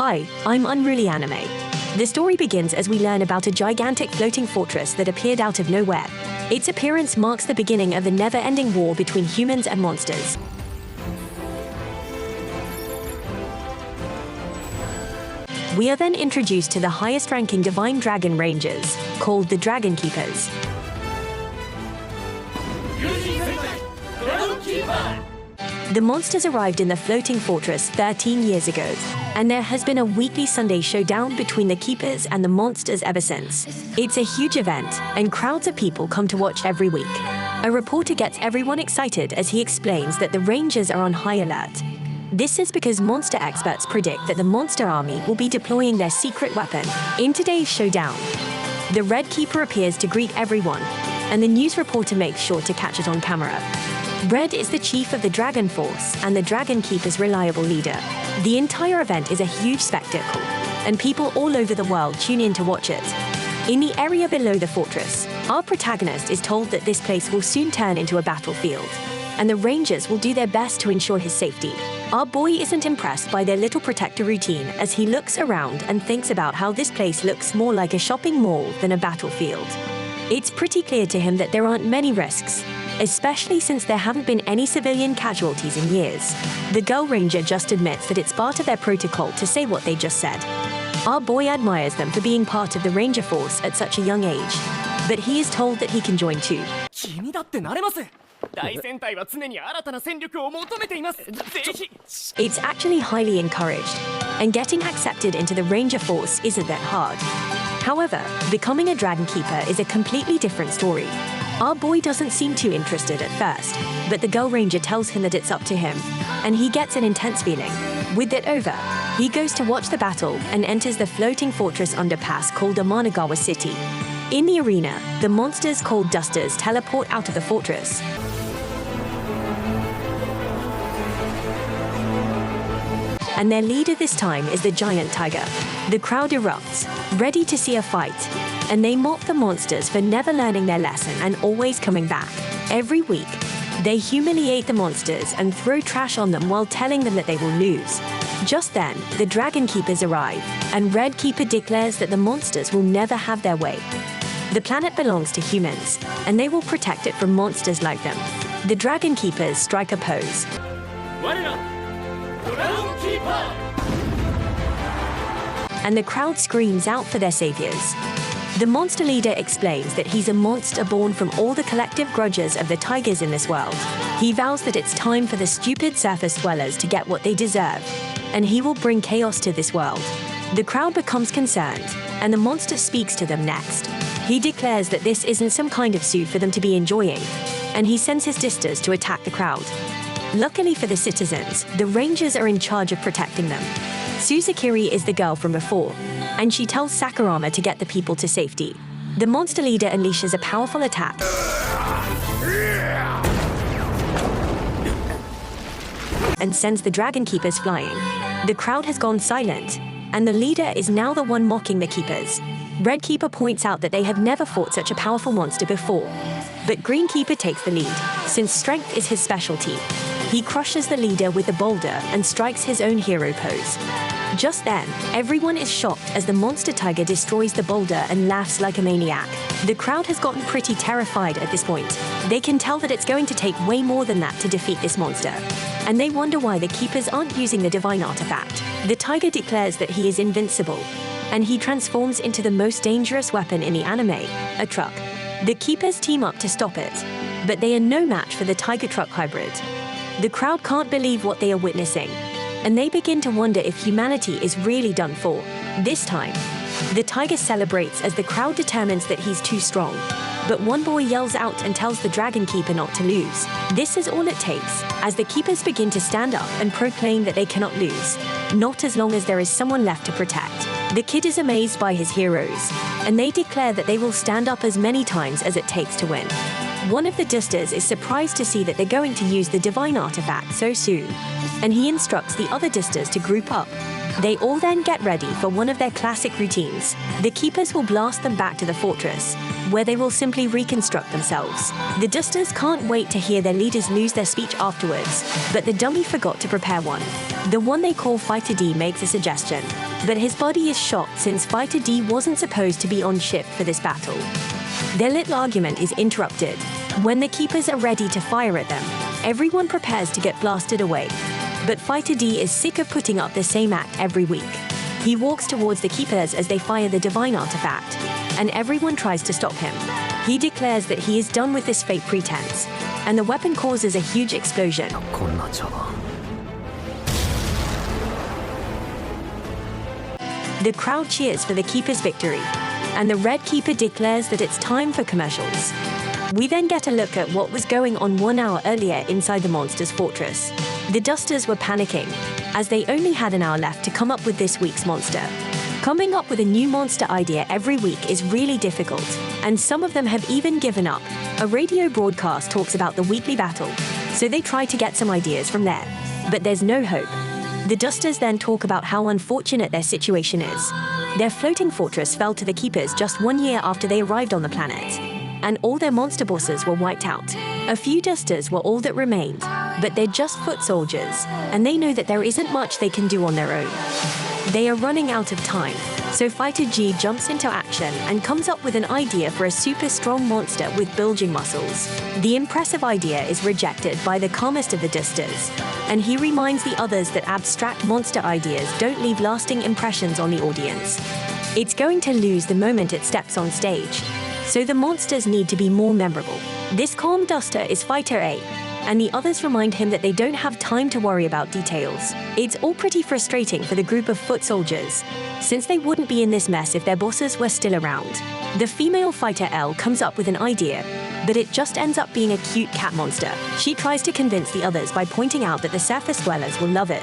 Hi, I'm Unruly Anime. The story begins as we learn about a gigantic floating fortress that appeared out of nowhere. Its appearance marks the beginning of the never-ending war between humans and monsters. We are then introduced to the highest-ranking divine dragon rangers, called the Dragon Keepers. The monsters arrived in the floating fortress 13 years ago, and there has been a weekly Sunday showdown between the Keepers and the monsters ever since. It's a huge event, and crowds of people come to watch every week. A reporter gets everyone excited as he explains that the Rangers are on high alert. This is because monster experts predict that the Monster Army will be deploying their secret weapon. In today's showdown, the Red Keeper appears to greet everyone, and the news reporter makes sure to catch it on camera. Red is the chief of the Dragon Force and the Dragon Keeper's reliable leader. The entire event is a huge spectacle, and people all over the world tune in to watch it. In the area below the fortress, our protagonist is told that this place will soon turn into a battlefield, and the Rangers will do their best to ensure his safety. Our boy isn't impressed by their little protector routine as he looks around and thinks about how this place looks more like a shopping mall than a battlefield. It's pretty clear to him that there aren't many risks, especially since there haven't been any civilian casualties in years. The Girl Ranger just admits that it's part of their protocol to say what they just said. Our boy admires them for being part of the Ranger Force at such a young age, but he is told that he can join too. It's actually highly encouraged, and getting accepted into the Ranger Force isn't that hard. However, becoming a Dragon Keeper is a completely different story. Our boy doesn't seem too interested at first, but the Girl Ranger tells him that it's up to him, and he gets an intense feeling. With it over, he goes to watch the battle and enters the floating fortress underpass called Amanagawa City. In the arena, the monsters called Dusters teleport out of the fortress. And their leader this time is the giant tiger. The crowd erupts, ready to see a fight, and they mock the monsters for never learning their lesson and always coming back. Every week, they humiliate the monsters and throw trash on them while telling them that they will lose. Just then, the Dragon Keepers arrive, and Red Keeper declares that the monsters will never have their way. The planet belongs to humans, and they will protect it from monsters like them. The Dragon Keepers strike a pose. And the crowd screams out for their saviors. The monster leader explains that he's a monster born from all the collective grudges of the tigers in this world. He vows that it's time for the stupid surface dwellers to get what they deserve, and he will bring chaos to this world. The crowd becomes concerned, and the monster speaks to them next. He declares that this isn't some kind of suit for them to be enjoying, and he sends his disters to attack the crowd. Luckily for the citizens, the Rangers are in charge of protecting them. Suzukiri is the girl from before, and she tells Sakurama to get the people to safety. The monster leader unleashes a powerful attack and sends the Dragon Keepers flying. The crowd has gone silent, and the leader is now the one mocking the Keepers. Red Keeper points out that they have never fought such a powerful monster before, but Green Keeper takes the lead, since strength is his specialty. He crushes the leader with a boulder and strikes his own hero pose. Just then, everyone is shocked as the monster tiger destroys the boulder and laughs like a maniac. The crowd has gotten pretty terrified at this point. They can tell that it's going to take way more than that to defeat this monster, and they wonder why the Keepers aren't using the divine artifact. The tiger declares that he is invincible, and he transforms into the most dangerous weapon in the anime, a truck. The Keepers team up to stop it, but they are no match for the tiger truck hybrid. The crowd can't believe what they are witnessing, and they begin to wonder if humanity is really done for. This time, the tiger celebrates as the crowd determines that he's too strong. But one boy yells out and tells the Dragon Keeper not to lose. This is all it takes, as the Keepers begin to stand up and proclaim that they cannot lose, not as long as there is someone left to protect. The kid is amazed by his heroes, and they declare that they will stand up as many times as it takes to win. One of the Dusters is surprised to see that they're going to use the divine artifact so soon, and he instructs the other Dusters to group up. They all then get ready for one of their classic routines. The keepers will blast them back to the fortress, where they will simply reconstruct themselves. The dusters can't wait to hear their leaders lose their speech afterwards, but the dummy forgot to prepare one. The one they call Fighter D makes a suggestion, but his body is shot since Fighter D wasn't supposed to be on shift for this battle. Their little argument is interrupted. When the keepers are ready to fire at them, everyone prepares to get blasted away. But Fighter D is sick of putting up the same act every week. He walks towards the keepers as they fire the divine artifact, and everyone tries to stop him. He declares that he is done with this fake pretense, and the weapon causes a huge explosion. The crowd cheers for the keeper's victory, and the Red Keeper declares that it's time for commercials. We then get a look at what was going on 1 hour earlier inside the monster's fortress. The dusters were panicking, as they only had an hour left to come up with this week's monster. Coming up with a new monster idea every week is really difficult, and some of them have even given up. A radio broadcast talks about the weekly battle, so they try to get some ideas from there. But there's no hope. The dusters then talk about how unfortunate their situation is. Their floating fortress fell to the keepers just 1 year after they arrived on the planet, and all their monster bosses were wiped out. A few dusters were all that remained, but they're just foot soldiers, and they know that there isn't much they can do on their own. They are running out of time, so Fighter G jumps into action and comes up with an idea for a super strong monster with bulging muscles. The impressive idea is rejected by the calmest of the dusters, and he reminds the others that abstract monster ideas don't leave lasting impressions on the audience. It's going to lose the moment it steps on stage, so the monsters need to be more memorable. This calm duster is Fighter A, and the others remind him that they don't have time to worry about details. It's all pretty frustrating for the group of foot soldiers, since they wouldn't be in this mess if their bosses were still around. The female Fighter L comes up with an idea, but it just ends up being a cute cat monster. She tries to convince the others by pointing out that the surface dwellers will love it,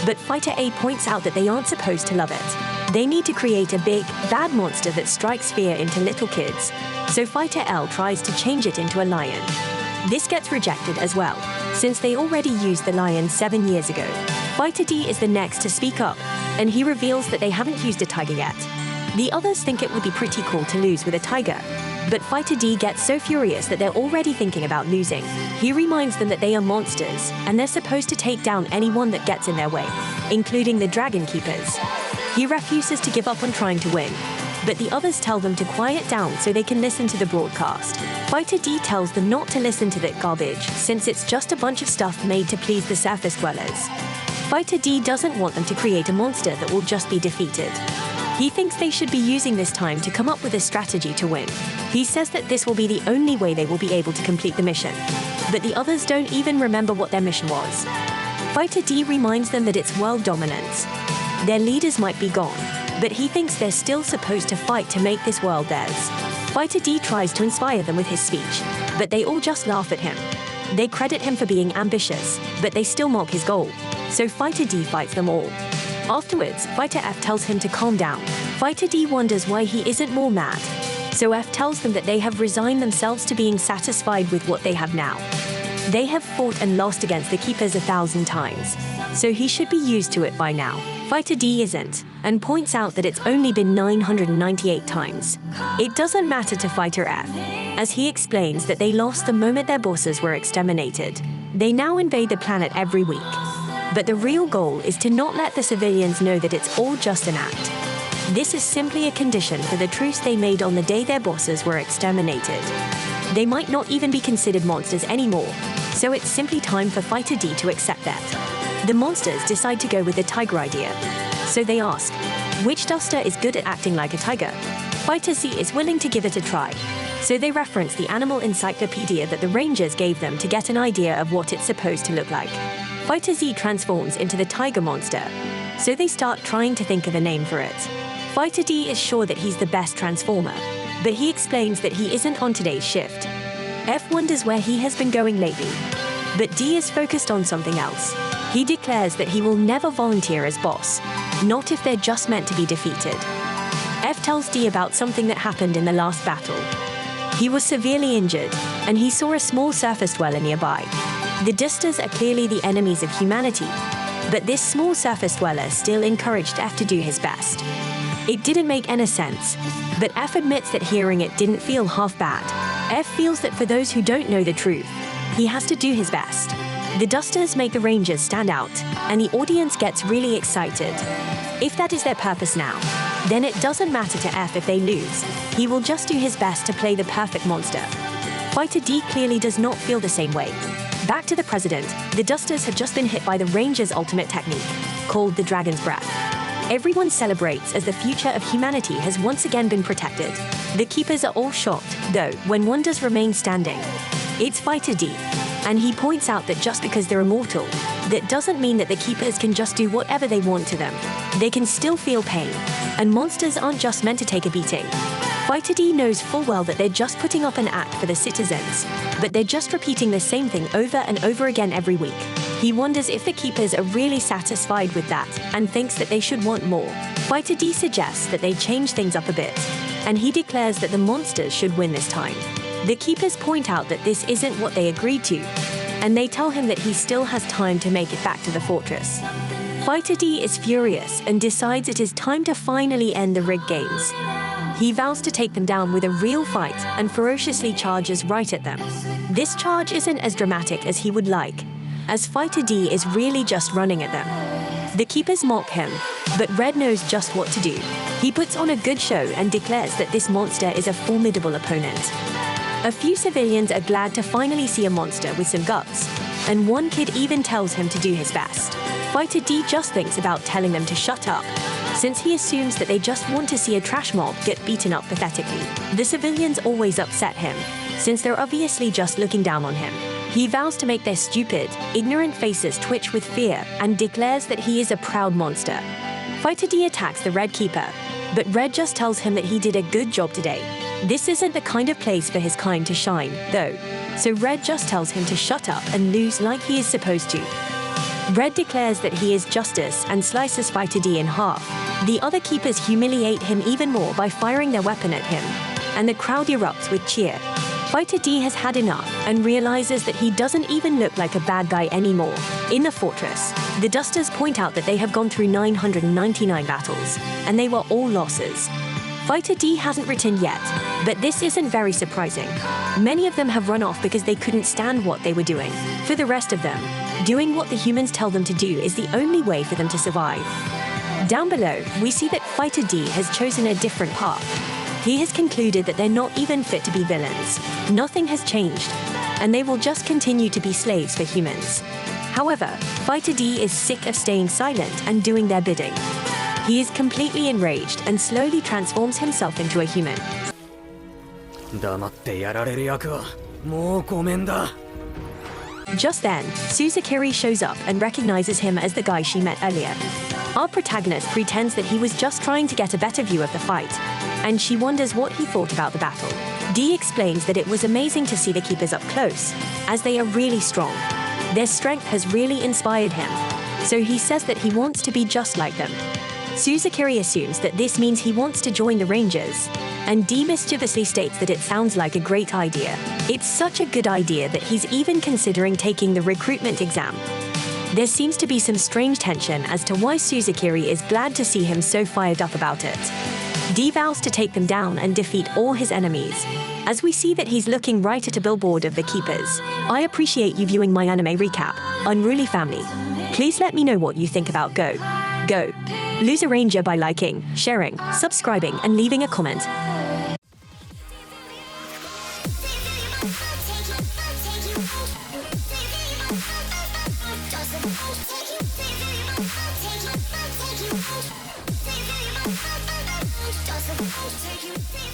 but Fighter A points out that they aren't supposed to love it. They need to create a big, bad monster that strikes fear into little kids, so Fighter L tries to change it into a lion. This gets rejected as well, since they already used the lion 7 years ago. Fighter D is the next to speak up, and he reveals that they haven't used a tiger yet. The others think it would be pretty cool to lose with a tiger, but Fighter D gets so furious that they're already thinking about losing. He reminds them that they are monsters, and they're supposed to take down anyone that gets in their way, including the Dragon Keepers. He refuses to give up on trying to win, but the others tell them to quiet down so they can listen to the broadcast. Fighter D tells them not to listen to that garbage, since it's just a bunch of stuff made to please the surface dwellers. Fighter D doesn't want them to create a monster that will just be defeated. He thinks they should be using this time to come up with a strategy to win. He says that this will be the only way they will be able to complete the mission, but the others don't even remember what their mission was. Fighter D reminds them that it's world dominance. Their leaders might be gone, but he thinks they're still supposed to fight to make this world theirs. Fighter D tries to inspire them with his speech, but they all just laugh at him. They credit him for being ambitious, but they still mock his goal, so Fighter D fights them all. Afterwards, Fighter F tells him to calm down. Fighter D wonders why he isn't more mad, so F tells them that they have resigned themselves to being satisfied with what they have now. They have fought and lost against the Keepers 1,000 times, so he should be used to it by now. Fighter D isn't, and points out that it's only been 998 times. It doesn't matter to Fighter F, as he explains that they lost the moment their bosses were exterminated. They now invade the planet every week, but the real goal is to not let the civilians know that it's all just an act. This is simply a condition for the truce they made on the day their bosses were exterminated. They might not even be considered monsters anymore, so it's simply time for Fighter D to accept that. The monsters decide to go with the tiger idea, so they ask, which duster is good at acting like a tiger? Fighter Z is willing to give it a try, so they reference the animal encyclopedia that the Rangers gave them to get an idea of what it's supposed to look like. Fighter Z transforms into the tiger monster, so they start trying to think of a name for it. Fighter D is sure that he's the best transformer, but he explains that he isn't on today's shift. F wonders where he has been going lately, but D is focused on something else. He declares that he will never volunteer as boss, not if they're just meant to be defeated. F tells D about something that happened in the last battle. He was severely injured, and he saw a small surface dweller nearby. The dusters are clearly the enemies of humanity, But this small surface dweller still encouraged F to do his best. It didn't make any sense, but F admits that hearing it didn't feel half bad. F feels that for those who don't know the truth, he has to do his best. The dusters make the Rangers stand out, and the audience gets really excited. If that is their purpose now, then it doesn't matter to F if they lose. He will just do his best to play the perfect monster. Fighter D clearly does not feel the same way. Back to the president, the dusters have just been hit by the Rangers' ultimate technique, called the Dragon's Breath. Everyone celebrates as the future of humanity has once again been protected. The keepers are all shocked, though, when one does remain standing. It's Fighter D, and he points out that just because they're immortal, that doesn't mean that the keepers can just do whatever they want to them. They can still feel pain, and monsters aren't just meant to take a beating. Fighter D knows full well that they're just putting up an act for the citizens, but they're just repeating the same thing over and over again every week. He wonders if the keepers are really satisfied with that and thinks that they should want more. Fighter D suggests that they change things up a bit, and he declares that the monsters should win this time. The keepers point out that this isn't what they agreed to, and they tell him that he still has time to make it back to the fortress. Fighter D is furious and decides it is time to finally end the rigged games. He vows to take them down with a real fight and ferociously charges right at them. This charge isn't as dramatic as he would like, as Fighter D is really just running at them. The keepers mock him, but Red knows just what to do. He puts on a good show and declares that this monster is a formidable opponent. A few civilians are glad to finally see a monster with some guts, and one kid even tells him to do his best. Fighter D just thinks about telling them to shut up, since he assumes that they just want to see a trash mob get beaten up pathetically. The civilians always upset him, since they're obviously just looking down on him. He vows to make their stupid, ignorant faces twitch with fear and declares that he is a proud monster. Fighter D attacks the Red Keeper, but Red just tells him that he did a good job today. This isn't the kind of place for his kind to shine, though, so Red just tells him to shut up and lose like he is supposed to. Red declares that he is justice and slices Fighter D in half. The other keepers humiliate him even more by firing their weapon at him, and the crowd erupts with cheer. Fighter D has had enough and realizes that he doesn't even look like a bad guy anymore. In the fortress, the dusters point out that they have gone through 999 battles, and they were all losses. Fighter D hasn't returned yet, but this isn't very surprising. Many of them have run off because they couldn't stand what they were doing. For the rest of them, doing what the humans tell them to do is the only way for them to survive. Down below, we see that Fighter D has chosen a different path. He has concluded that they're not even fit to be villains. Nothing has changed, and they will just continue to be slaves for humans. However, Fighter D is sick of staying silent and doing their bidding. He is completely enraged and slowly transforms himself into a human. Just then, Suzukiri shows up and recognizes him as the guy she met earlier. Our protagonist pretends that he was just trying to get a better view of the fight, and she wonders what he thought about the battle. D explains that it was amazing to see the keepers up close, as they are really strong. Their strength has really inspired him, so he says that he wants to be just like them. Suzukiri assumes that this means he wants to join the Rangers, and D mischievously states that it sounds like a great idea. It's such a good idea that he's even considering taking the recruitment exam. There seems to be some strange tension as to why Suzukiri is glad to see him so fired up about it. D vows to take them down and defeat all his enemies, as we see that he's looking right at a billboard of the Keepers. I appreciate you viewing my anime recap, Unruly Family. Please let me know what you think about Go. Lose a Ranger by liking, sharing, subscribing, and leaving a comment. Take you